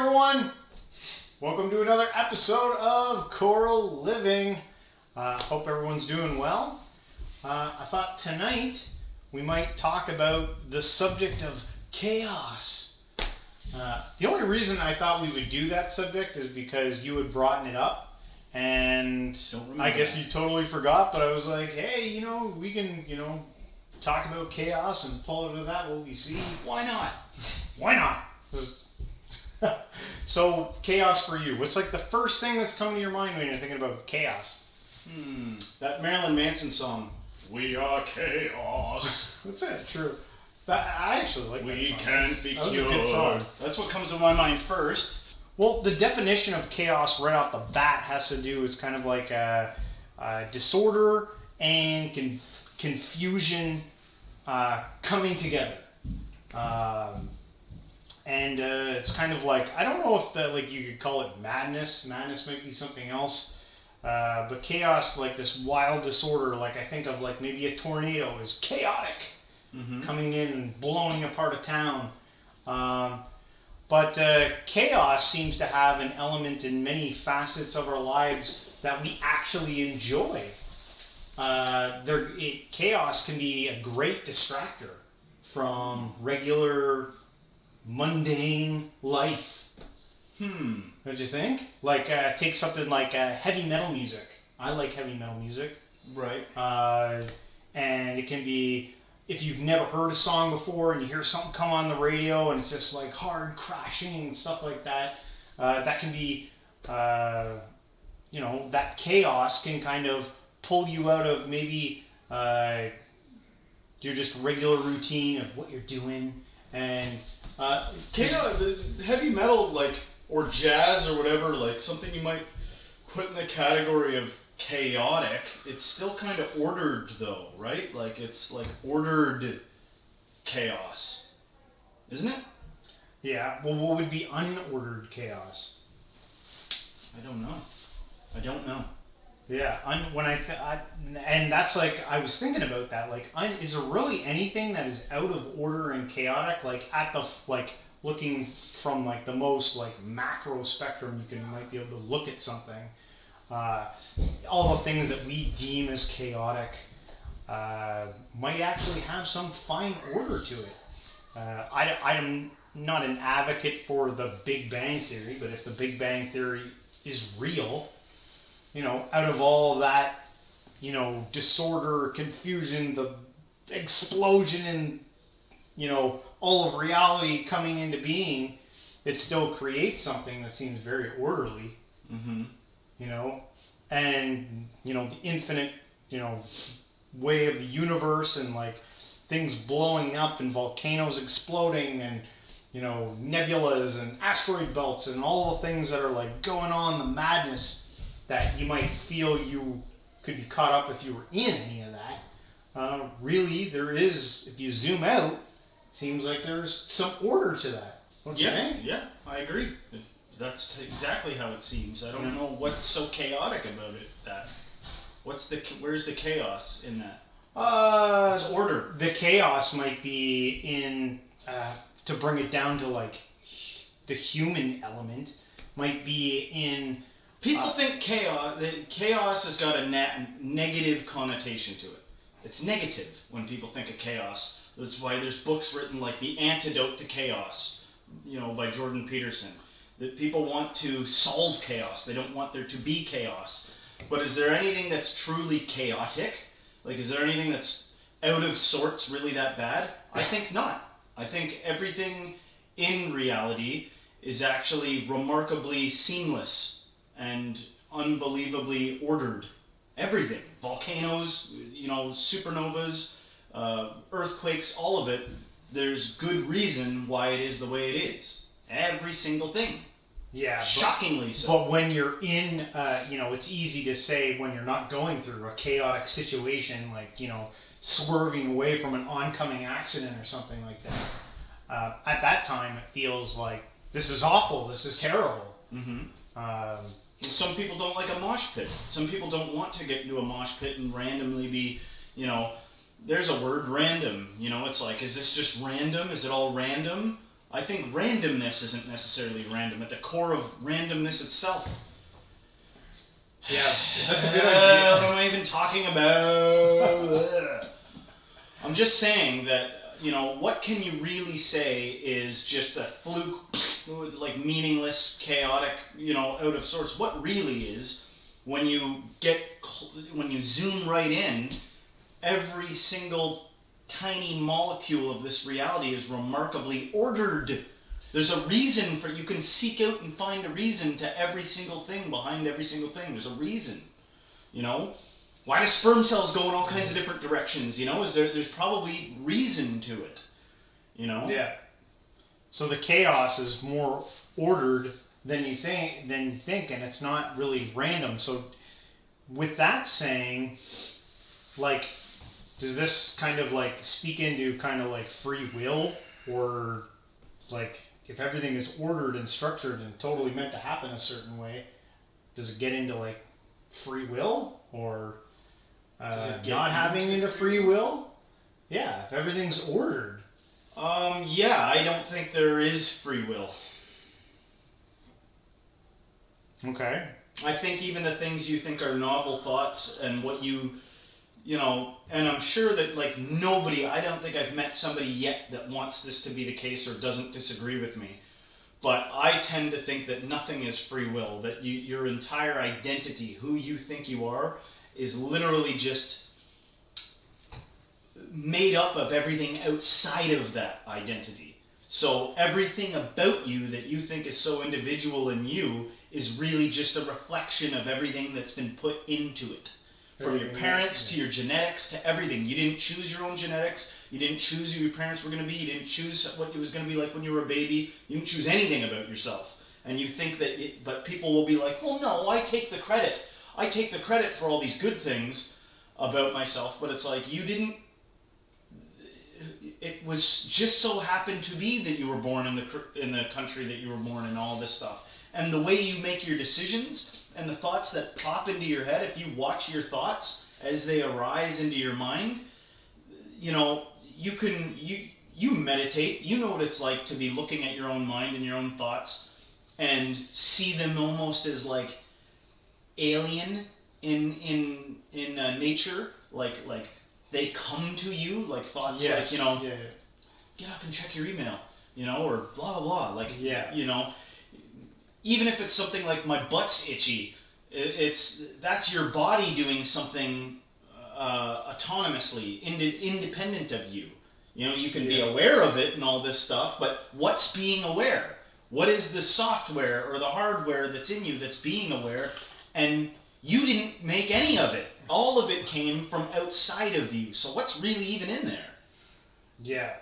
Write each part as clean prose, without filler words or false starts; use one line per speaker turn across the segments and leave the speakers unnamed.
everyone. Welcome to another episode of Choral Living. Hope everyone's doing well. I thought tonight we might talk about the subject of chaos. The only reason I thought we would do that subject is because you had brought it up, and I guess you totally forgot, but I was like, hey, we can, talk about chaos and pull out of that what we see.
Why not?
Why not? So, chaos for you. What's like the first thing that's coming to your mind when you're thinking about chaos?
That Marilyn Manson song, "We Are Chaos."
That's it, true. I actually like that
We
song.
can't be
That was a good song.
cured. That's what comes to my mind first.
Well, the definition of chaos right off the bat has to do, it's kind of like disorder and confusion coming together. And it's kind of like, I don't know if you could call it madness. Madness might be something else. But chaos, like this wild disorder, like I think of like maybe a tornado is chaotic, coming in and blowing apart a town. But chaos seems to have an element in many facets of our lives that we actually enjoy. Chaos can be a great distractor from regular, mundane life. Don't you think? Like, take something like heavy metal music. I like heavy metal music.
Right.
And it can be, if you've never heard a song before and you hear something come on the radio and it's just like hard crashing and stuff like that, that can be, that chaos can kind of pull you out of maybe your just regular routine of what you're doing. And
Chaos, the heavy metal, or jazz or whatever, something you might put in the category of chaotic, it's still kind of ordered though, right? It's ordered chaos, isn't it?
yeah, well, what would be unordered chaos?
I don't know.
Yeah, and that's like, I was thinking about that. Like, is there really anything that is out of order and chaotic? Like looking from like the most like macro spectrum, you might be able to look at something. All the things that we deem as chaotic might actually have some fine order to it. I'm not an advocate for the Big Bang Theory, but if the Big Bang Theory is real, out of all that, disorder, confusion, the explosion and, all of reality coming into being, it still creates something that seems very orderly, and, the infinite, way of the universe and like things blowing up and volcanoes exploding and, nebulas and asteroid belts and all the things that are like going on, the madness that you might feel you could be caught up if you were in any of that. Really, there is, if you zoom out, it seems like there's some order to that. Don't you think?
Yeah, I agree. That's exactly how it seems. I don't know what's so chaotic about it. Where's the chaos in that? It's order.
The chaos might be in, to bring it down to like the human element, might be in.
People think chaos has got a negative connotation to it. It's negative when people think of chaos. That's why there's books written like The Antidote to Chaos, by Jordan Peterson. That people want to solve chaos. They don't want there to be chaos. But is there anything that's truly chaotic? Like, is there anything that's out of sorts really that bad? I think not. I think everything in reality is actually remarkably seamless and unbelievably ordered. Everything. Volcanoes, supernovas, earthquakes, all of it. There's good reason why it is the way it is. Every single thing.
Yeah.
Shockingly so.
But when you're in, it's easy to say when you're not going through a chaotic situation, like, swerving away from an oncoming accident or something like that. At that time, it feels like, this is awful, this is terrible.
Some people don't like a mosh pit. Some people don't want to get into a mosh pit and randomly be, there's a word, random. It's like, is this just random? Is it all random? I think randomness isn't necessarily random. At the core of randomness itself.
Yeah, that's a good idea.
What am I even talking about? I'm just saying that, what can you really say is just a fluke, like meaningless, chaotic, out of sorts. What really is, when you zoom right in, every single tiny molecule of this reality is remarkably ordered. There's a reason you can seek out and find a reason to every single thing behind every single thing. There's a reason, Why do sperm cells go in all kinds of different directions, there's probably reason to it,
Yeah. So the chaos is more ordered than you think, and it's not really random. So with that saying, like, does this kind of like speak into kind of like free will, or like if everything is ordered and structured and totally meant to happen a certain way, does it get into like free will, or not having into free will? Yeah, if everything's ordered.
Yeah, I don't think there is free will.
Okay.
I think even the things you think are novel thoughts and what and I'm sure that like nobody, I don't think I've met somebody yet that wants this to be the case or doesn't disagree with me. But I tend to think that nothing is free will, that your entire identity, who you think you are, is literally just made up of everything outside of that identity. So everything about you that you think is so individual in you is really just a reflection of everything that's been put into it. From your parents to your genetics to everything. You didn't choose your own genetics. You didn't choose who your parents were going to be. You didn't choose what it was going to be like when you were a baby. You didn't choose anything about yourself. And you think that, but people will be like, well, no, I take the credit. I take the credit for all these good things about myself. But it's like, you didn't, it was just so happened to be that you were born in the country that you were born in, all this stuff. And the way you make your decisions and the thoughts that pop into your head, if you watch your thoughts as they arise into your mind, you meditate, you know what it's like to be looking at your own mind and your own thoughts and see them almost as like alien in nature, like they come to you like thoughts,
yes.
Get up and check your email, or blah blah blah, even if it's something like my butt's itchy, that's your body doing something autonomously, independent of you. You can be aware of it and all this stuff, but what's being aware? What is the software or the hardware that's in you that's being aware? And you didn't make any of it. All of it came from outside of you. So what's really even in there?
Yeah.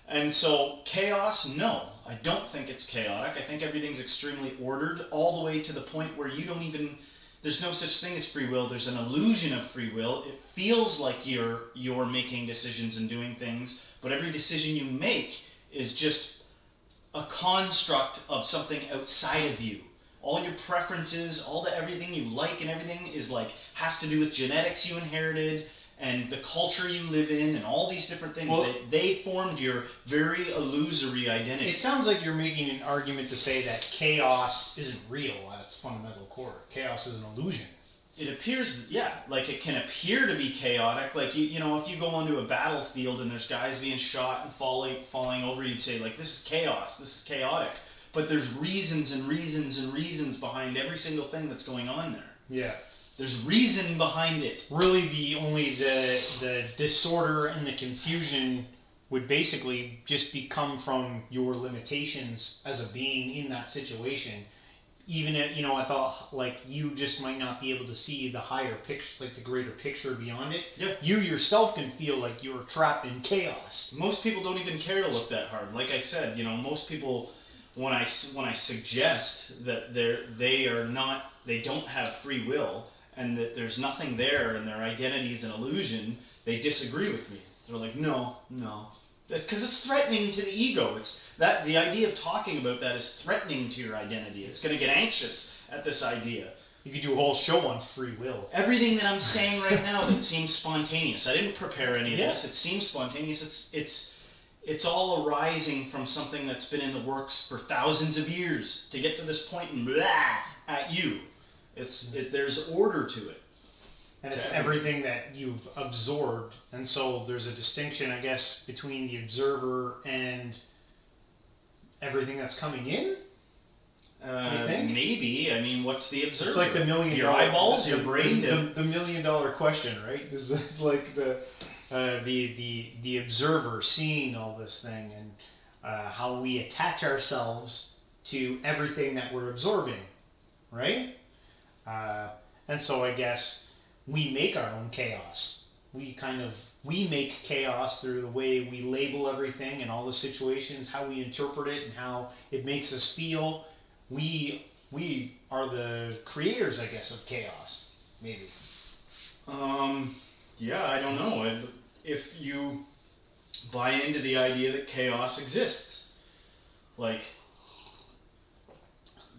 And so chaos, no. I don't think it's chaotic. I think everything's extremely ordered, all the way to the point where there's no such thing as free will. There's an illusion of free will. It feels like you're making decisions and doing things, but every decision you make is just a construct of something outside of you. All your preferences, everything you like and everything has to do with genetics you inherited, and the culture you live in, and all these different things.
Well,
they formed your very illusory identity.
It sounds like you're making an argument to say that chaos isn't real at its fundamental core. Chaos is an illusion.
It appears, like it can appear to be chaotic. Like, if you go onto a battlefield and there's guys being shot and falling over, you'd say, like, this is chaos, this is chaotic. But there's reasons and reasons and reasons behind every single thing that's going on there.
Yeah.
There's reason behind it.
Really, the disorder and the confusion would basically just come from your limitations as a being in that situation. Even if, I thought like you just might not be able to see the higher picture, like the greater picture beyond it.
Yeah.
You yourself can feel like you're trapped in chaos.
Most people don't even care to look that hard. Like I said, most people, when I suggest that they don't have free will, and that there's nothing there and their identity is an illusion, they disagree with me. They're like, no. That's because it's threatening to the ego. The idea of talking about that is threatening to your identity. It's going to get anxious at this idea.
You could do a whole show on free will.
Everything that I'm saying right now that seems spontaneous. I didn't prepare any of this. It seems spontaneous. it's all arising from something that's been in the works for thousands of years to get to this point and blah at you. There's order to it.
And it's everything that you've absorbed. And so there's a distinction, I guess, between the observer and everything that's coming in. You think?
Maybe. I mean, what's the observer?
It's like the
your eyeballs, your brain.
The $1 million question, right? It's like the observer seeing all this thing and how we attach ourselves to everything that we're absorbing, right? And so I guess we make our own chaos. We make chaos through the way we label everything and all the situations, how we interpret it and how it makes us feel. We are the creators, I guess, of chaos, maybe.
Yeah, I don't know. If you buy into the idea that chaos exists, like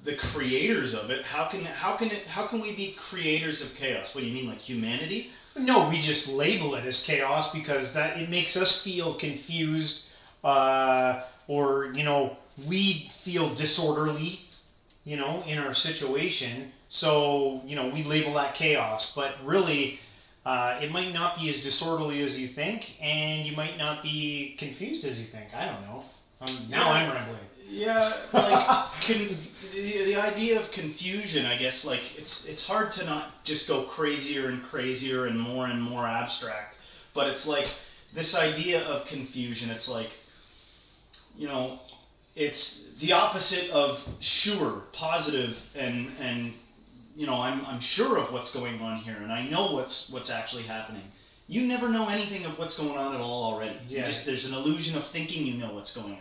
the creators of it, how can we be creators of chaos? What do you mean, like humanity?
No, we just label it as chaos because that it makes us feel confused, or we feel disorderly, in our situation. So we label that chaos, but really, it might not be as disorderly as you think, and you might not be confused as you think. I don't know. Now I'm rambling.
Yeah, like the idea of confusion, I guess, like it's hard to not just go crazier and crazier and more abstract, but it's like this idea of confusion. It's like, it's the opposite of sure, positive, and I'm sure of what's going on here, and I know what's actually happening. You never know anything of what's going on at all already.
Yeah.
There's an illusion of thinking you know what's going on.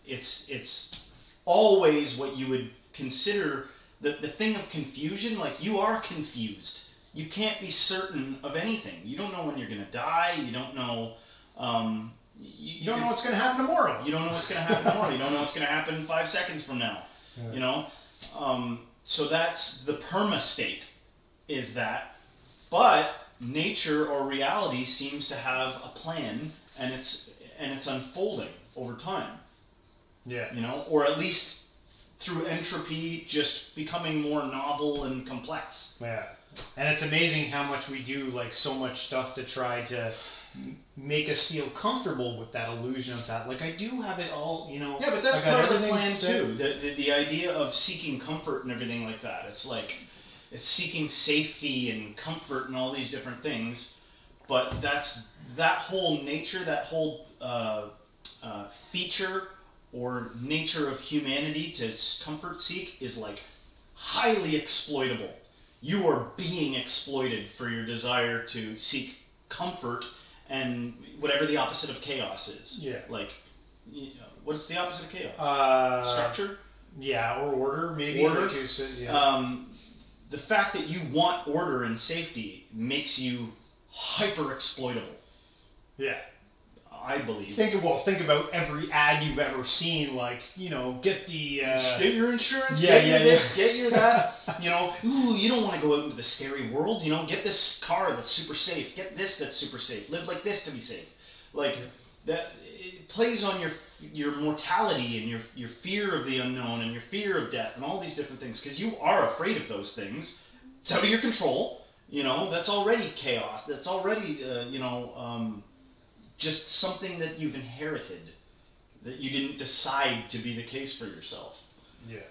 It's always what you would consider the thing of confusion. Like, you are confused. You can't be certain of anything. You don't know when you're going to die. You don't know.
You don't know what's going to happen tomorrow.
You don't know what's going to happen tomorrow. You don't know what's going to happen 5 seconds from now. Yeah. So that's the perma state. Is that, but nature or reality seems to have a plan, and it's unfolding over time.
Yeah.
Or at least through entropy, just becoming more novel and complex.
Yeah. And it's amazing how much we do, like, so much stuff to try to make us feel comfortable with that illusion of that. Like, I do have it all,
Yeah, but that's part of the plan too. The idea of seeking comfort and everything like that. It's like, it's seeking safety and comfort and all these different things. But that whole nature, that whole feature or nature of humanity to comfort seek is like highly exploitable. You are being exploited for your desire to seek comfort and whatever the opposite of chaos is.
Yeah.
Like, what's the opposite of chaos? Structure?
Yeah, or order, maybe.
Order?
Like you said, yeah.
The fact that you want order and safety makes you hyper exploitable.
Yeah.
I believe.
Think about every ad you've ever seen, like, get the...
Get your insurance,
get
this, get your that. Ooh, you don't want to go out into the scary world, get this car that's super safe, get this that's super safe, live like this to be safe. Like, that, it plays on your mortality and your fear of the unknown and your fear of death and all these different things, because you are afraid of those things. It's out of your control, that's already chaos, that's already, just something that you've inherited, that you didn't decide to be the case for yourself.
Yeah,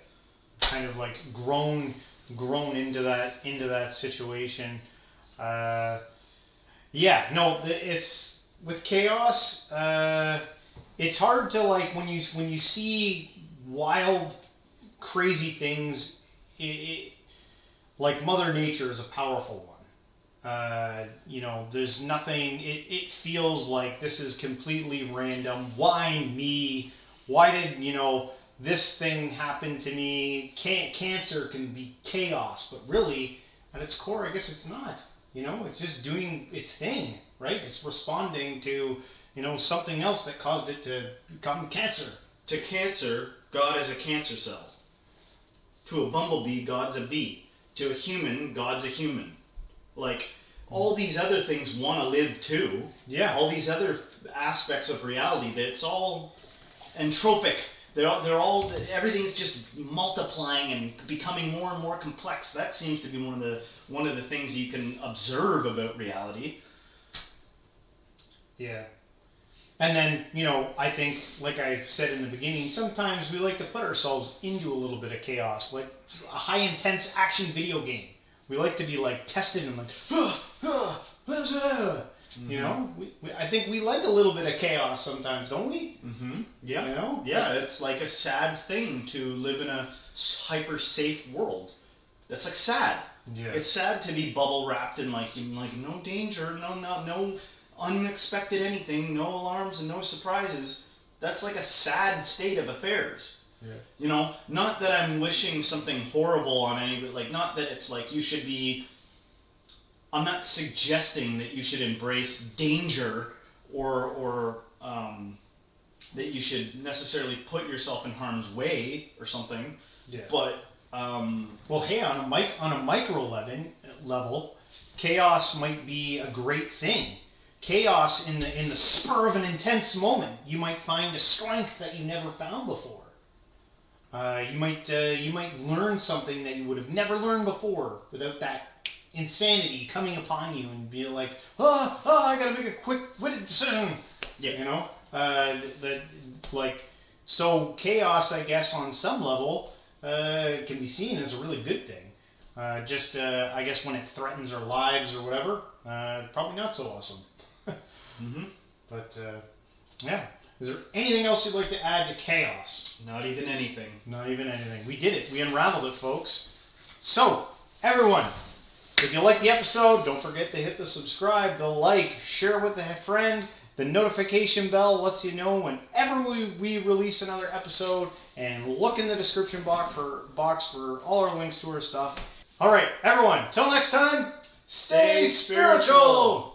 kind of like grown into that situation. It's with chaos. It's hard to, like, when you see wild, crazy things. Like Mother Nature is a powerful one. There's nothing, it feels like this is completely random. Why me? Why did, this thing happen to me? Cancer can be chaos, but really, at its core, I guess it's not. It's just doing its thing, right? It's responding to, something else that caused it to become cancer.
To cancer, God is a cancer cell. To a bumblebee, God's a bee. To a human, God's a human. Like, all these other things want to live too.
Yeah.
All these other aspects of reality. That it's all entropic. They're all everything's just multiplying and becoming more and more complex. That seems to be one of the things you can observe about reality.
Yeah. And then, I think, like I said in the beginning, sometimes we like to put ourselves into a little bit of chaos, like a high intense action video game. We like to be like tested and like, I think we like a little bit of chaos sometimes, don't we?
Mm-hmm. Yeah.
Yeah,
it's like a sad thing to live in a hyper safe world. That's like sad.
Yeah.
It's sad to be bubble wrapped in like no danger, no unexpected anything, no alarms and no surprises. That's like a sad state of affairs.
Yeah.
Not that I'm wishing something horrible on anybody, like not that it's like you should be, I'm not suggesting that you should embrace danger or that you should necessarily put yourself in harm's way or something.
Yeah.
But
well, hey, on a micro level, chaos might be a great thing. Chaos in the spur of an intense moment, you might find a strength that you never found before. You might learn something that you would have never learned before without that insanity coming upon you and be like, I gotta make a quick-witted decision.
Yeah.
So chaos, I guess, on some level, can be seen as a really good thing. I guess when it threatens our lives or whatever, probably not so awesome.
Mm-hmm.
But, yeah. Is there anything else you'd like to add to chaos?
Not even anything.
Not even anything. We did it. We unraveled it, folks. So, everyone, if you like the episode, don't forget to hit the subscribe, the like, share with a friend. The notification bell lets you know whenever we release another episode, and look in the description box for all our links to our stuff. All right, everyone, till next time, stay spiritual!